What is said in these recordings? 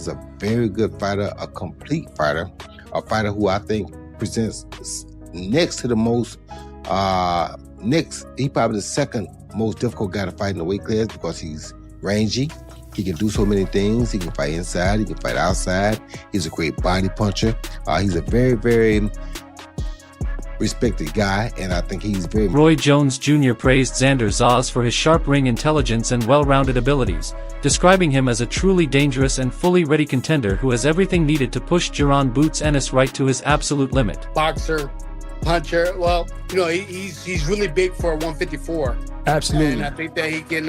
is a very good fighter, a complete fighter, a fighter who I think presents next to the most, he probably the second most difficult guy to fight in the weight class because he's rangy. He can do so many things. He can fight inside. He can fight outside. He's a great body puncher. He's a very, very respected guy, and I think he's very... Roy Jones Jr. praised Xander Zayas for his sharp ring intelligence and well-rounded abilities, describing him as a truly dangerous and fully ready contender who has everything needed to push Jaron "Boots" Ennis right to his absolute limit. Boxer, puncher, well, he's really big for 154. Absolutely. And I think that he can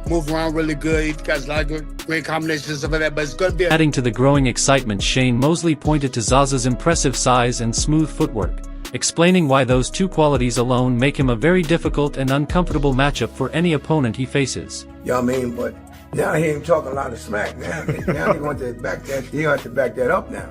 move around really good. He's got a lot of great combinations and stuff like that, but it's going to be... Adding to the growing excitement, Shane Mosley pointed to Zayas' impressive size and smooth footwork, explaining why those two qualities alone make him a very difficult and uncomfortable matchup for any opponent he faces. You know what I mean? But now he ain't talking a lot of smack now. Now he going to back that. He going to back that up now.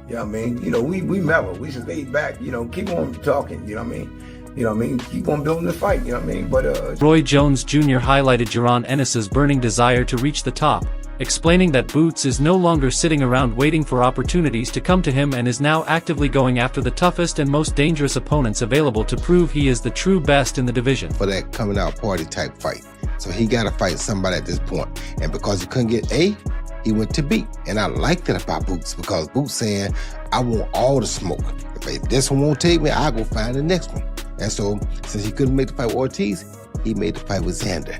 You know what I mean? We mellow. We just laid back. Keep on talking. You know what I mean? Keep on building the fight. You know what I mean? But Roy Jones Jr. highlighted Jaron Ennis's burning desire to reach the top, explaining that Boots is no longer sitting around waiting for opportunities to come to him and is now actively going after the toughest and most dangerous opponents available to prove he is the true best in the division. For that coming out party type fight. So he got to fight somebody at this point. And because he couldn't get A, he went to B. And I liked that about Boots because Boots saying, I want all the smoke. If this one won't take me, I'll go find the next one. And so, since he couldn't make the fight with Ortiz, he made the fight with Xander.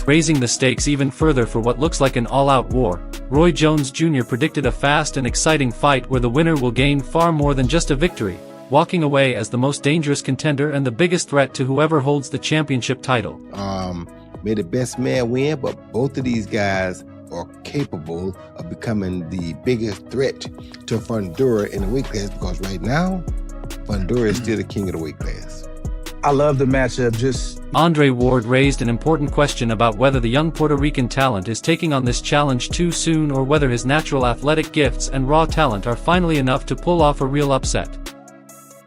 Raising the stakes even further for what looks like an all-out war, Roy Jones Jr. predicted a fast and exciting fight where the winner will gain far more than just a victory, walking away as the most dangerous contender and the biggest threat to whoever holds the championship title. May the best man win, but both of these guys are capable of becoming the biggest threat to Fundora in the weight class because right now, Fundora is still the king of the weight class. I love the matchup. Andre Ward raised an important question about whether the young Puerto Rican talent is taking on this challenge too soon or whether his natural athletic gifts and raw talent are finally enough to pull off a real upset.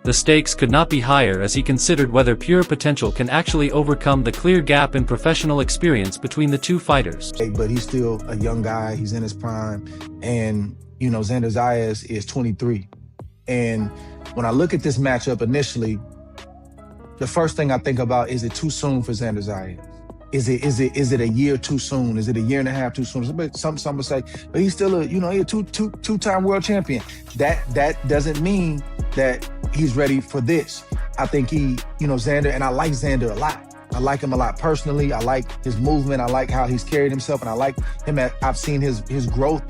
The stakes could not be higher as he considered whether pure potential can actually overcome the clear gap in professional experience between the two fighters. But he's still a young guy. He's in his prime. And, Xander Zayas is 23. And when I look at this matchup initially, the first thing I think about is it too soon for Xander Zayas? Is it a year too soon? Is it a year and a half too soon? Some would say, but he's still a two-time world champion. That doesn't mean that he's ready for this. I think Xander, and I like Xander a lot. I like him a lot personally. I like his movement. I like how he's carried himself, and I like him. I've seen his growth.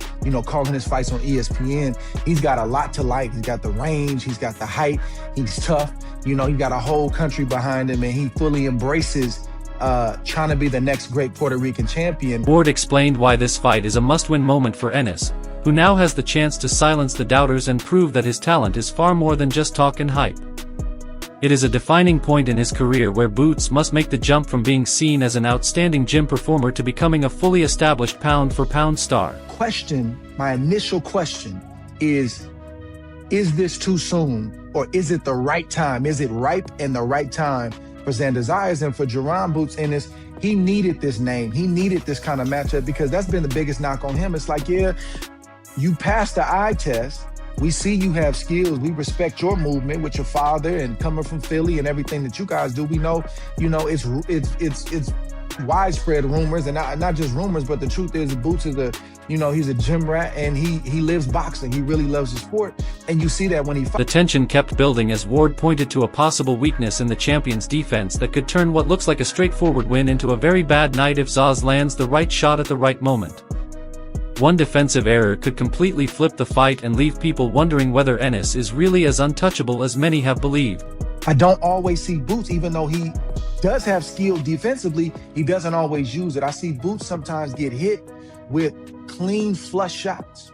Calling his fights on ESPN. He's got a lot to like. He's got the range. He's got the height. He's tough. He got a whole country behind him, and he fully embraces trying to be the next great Puerto Rican champion. Ward explained why this fight is a must-win moment for Ennis, who now has the chance to silence the doubters and prove that his talent is far more than just talk and hype. It is a defining point in his career where Boots must make the jump from being seen as an outstanding gym performer to becoming a fully established pound-for-pound star. My initial question is this too soon, or is it the right time? Is it ripe and the right time for Xander Zayas? And for Jaron "Boots" Ennis, he needed this name. He needed this kind of matchup because that's been the biggest knock on him. It's like, yeah, you passed the eye test. We see you have skills. We respect your movement with your father and coming from Philly and everything that you guys do. We know, it's widespread rumors, and not just rumors, but the truth is Boots is he's a gym rat and he lives boxing. He really loves the sport, and you see that when he fights. The tension kept building as Ward pointed to a possible weakness in the champion's defense that could turn what looks like a straightforward win into a very bad night if Zayas lands the right shot at the right moment. One defensive error could completely flip the fight and leave people wondering whether Ennis is really as untouchable as many have believed. I don't always see Boots, even though he does have skill defensively, he doesn't always use it. I see Boots sometimes get hit with clean flush shots,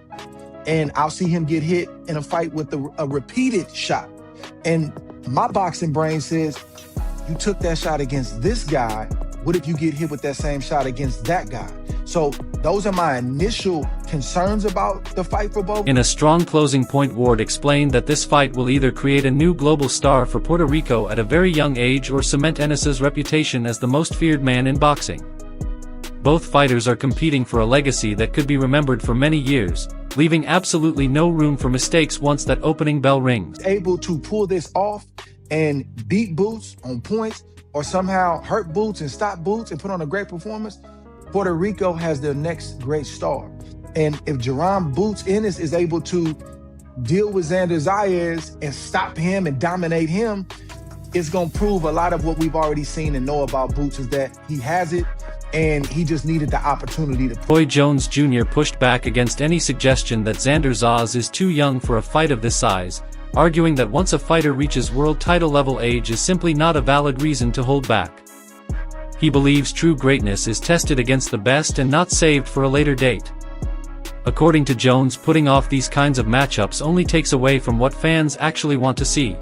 and I'll see him get hit in a fight with a repeated shot. And my boxing brain says, you took that shot against this guy, what if you get hit with that same shot against that guy? So those are my initial concerns about the fight for both. In a strong closing point, Ward explained that this fight will either create a new global star for Puerto Rico at a very young age or cement Ennis's reputation as the most feared man in boxing. Both fighters are competing for a legacy that could be remembered for many years, leaving absolutely no room for mistakes once that opening bell rings. Able to pull this off and beat Boots on points, or somehow hurt Boots and stop Boots and put on a great performance, Puerto Rico has their next great star. And if Jaron Boots Ennis is able to deal with Xander Zayas and stop him and dominate him, it's going to prove a lot of what we've already seen and know about Boots, is that he has it, and he just needed the opportunity to. Roy Jones Jr. pushed back against any suggestion that Xander Zayas is too young for a fight of this size, arguing that once a fighter reaches world title level, age is simply not a valid reason to hold back. He believes true greatness is tested against the best and not saved for a later date. According to Jones, putting off these kinds of matchups only takes away from what fans actually want to see.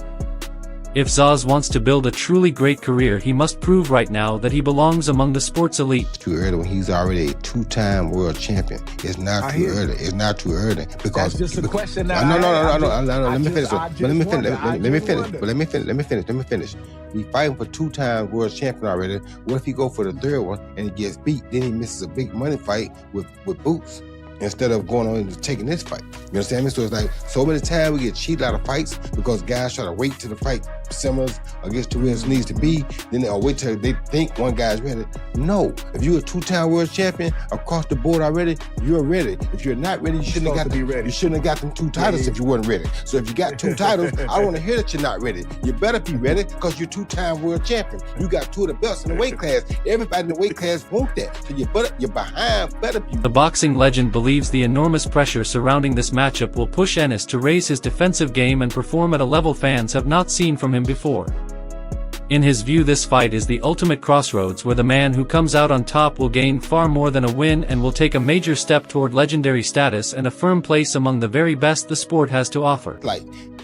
If Zayas wants to build a truly great career, he must prove right now that he belongs among the sport's elite. It's too early when he's already a two-time world champion. It's not too early. It's not too early because that's just a question now. No. Let me finish. Let me finish. We fighting for two-time world champion already. What if he go for the third one and he gets beat? Then he misses a big money fight with Boots, instead of going on and taking this fight. You understand me? So it's like, so many times we get cheated out of fights because guys try to wait till the fight simmers or gets to where it needs to be, then they'll wait till they think one guy's ready. No, if you're a two-time world champion across the board already, you're ready. If you're not ready, you shouldn't have got them two titles if you weren't ready. So if you got two titles, I don't want to hear that you're not ready. You better be ready because you're two-time world champion. You got two of the belts in the weight class. Everybody in the weight class want that. So you're behind, better be. The boxing legend believes the enormous pressure surrounding this matchup will push Ennis to raise his defensive game and perform at a level fans have not seen from him before. In his view, this fight is the ultimate crossroads where the man who comes out on top will gain far more than a win and will take a major step toward legendary status and a firm place among the very best the sport has to offer.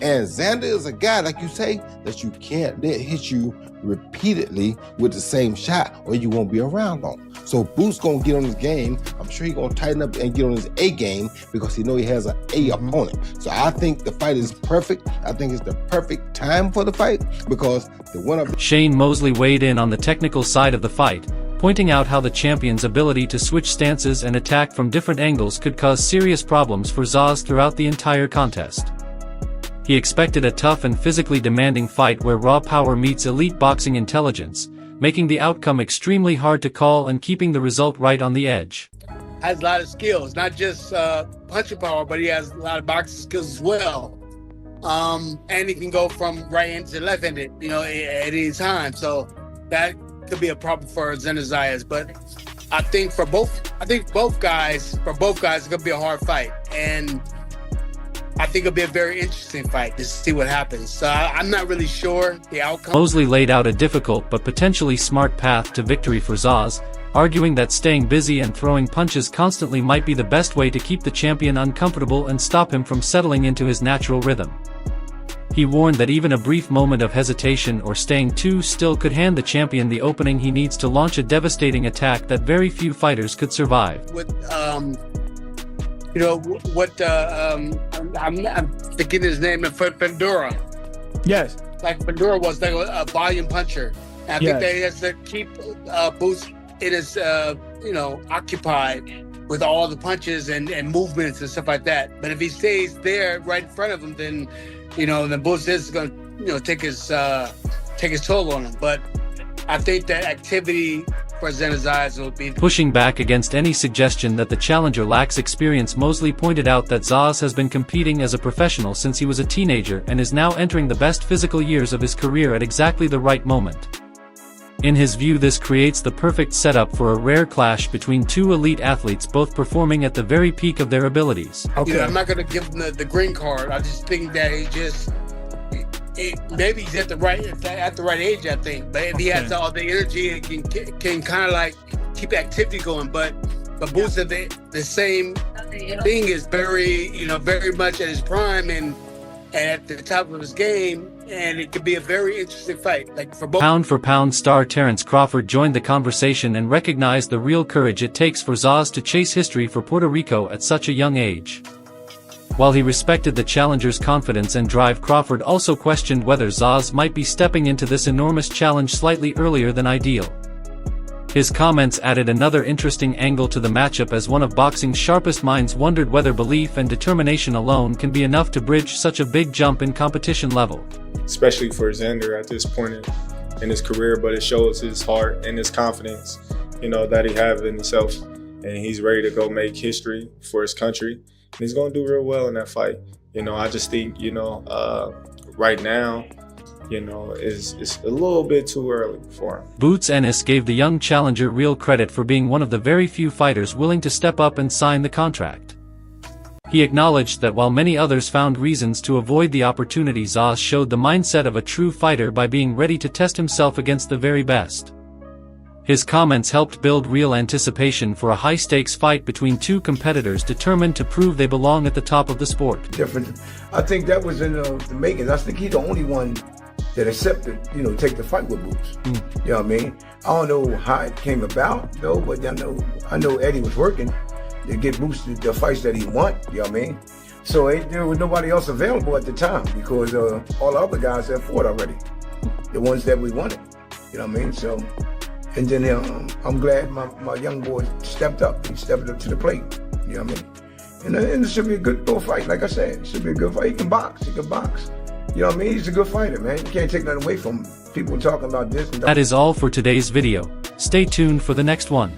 And Xander is a guy, like you say, that you can't let hit you repeatedly with the same shot or you won't be around long. So Boots gonna get on his game. I'm sure he's gonna tighten up and get on his A game because he know he has an A opponent. So I think the fight is perfect. I think it's the perfect time for the fight because the winner. Shane Mosley weighed in on the technical side of the fight, pointing out how the champion's ability to switch stances and attack from different angles could cause serious problems for Zayas throughout the entire contest. He expected a tough and physically demanding fight where raw power meets elite boxing intelligence, making the outcome extremely hard to call and keeping the result right on the edge. Has a lot of skills, not just punching power, but he has a lot of boxing skills as well. And he can go from right-handed to left-handed, at any time. So that could be a problem for Xander Zayas. But I think both guys, it's gonna be a hard fight, and I think it'll be a very interesting fight to see what happens. So I'm not really sure the outcome. Mosley laid out a difficult but potentially smart path to victory for Zayas, arguing that staying busy and throwing punches constantly might be the best way to keep the champion uncomfortable and stop him from settling into his natural rhythm. He warned that even a brief moment of hesitation or staying too still could hand the champion the opening he needs to launch a devastating attack that very few fighters could survive. I'm thinking his name, Pandora. Yes. Like Pandora was like a volume puncher. And I think that he has to keep Boots in his, occupied with all the punches and movements and stuff like that. But if he stays there right in front of him, then Boots is going to, take his toll on him. But I think that activity for Xander Zayas will be. Pushing back against any suggestion that the challenger lacks experience, Mosley pointed out that Zayas has been competing as a professional since he was a teenager and is now entering the best physical years of his career at exactly the right moment. In his view, this creates the perfect setup for a rare clash between two elite athletes both performing at the very peak of their abilities. Okay. I'm not going to give him the green card. I just think that maybe he's at the right age, I think. But if he has all the energy and can kind of like keep activity going, but Boots at the same thing is very much at his prime and at the top of his game, and it could be a very interesting fight. Like for both. Pound for pound star Terence Crawford joined the conversation and recognized the real courage it takes for Zayas to chase history for Puerto Rico at such a young age. While he respected the challenger's confidence and drive, Crawford also questioned whether Zayas might be stepping into this enormous challenge slightly earlier than ideal. His comments added another interesting angle to the matchup, as one of boxing's sharpest minds wondered whether belief and determination alone can be enough to bridge such a big jump in competition level. Especially for Xander at this point in his career, but it shows his heart and his confidence, that he have in himself, and he's ready to go make history for his country, and he's going to do real well in that fight. I just think, right now, it's a little bit too early for him. Boots Ennis gave the young challenger real credit for being one of the very few fighters willing to step up and sign the contract. He acknowledged that while many others found reasons to avoid the opportunity, Zayas showed the mindset of a true fighter by being ready to test himself against the very best. His comments helped build real anticipation for a high-stakes fight between two competitors determined to prove they belong at the top of the sport. Different. I think that was in the making. I think he's the only one that accepted, take the fight with Boots. You know what I mean? I don't know how it came about, though, but I know Eddie was working to get Boots the fights that he want. You know what I mean? So there was nobody else available at the time because all the other guys had fought already, the ones that we wanted. You know what I mean? So. And then I'm glad my young boy stepped up. He stepped up to the plate. You know what I mean? And it should be a good fight. Like I said, it should be a good fight. He can box. You know what I mean? He's a good fighter, man. You can't take nothing away from him. People talking about this and that. That is all for today's video. Stay tuned for the next one.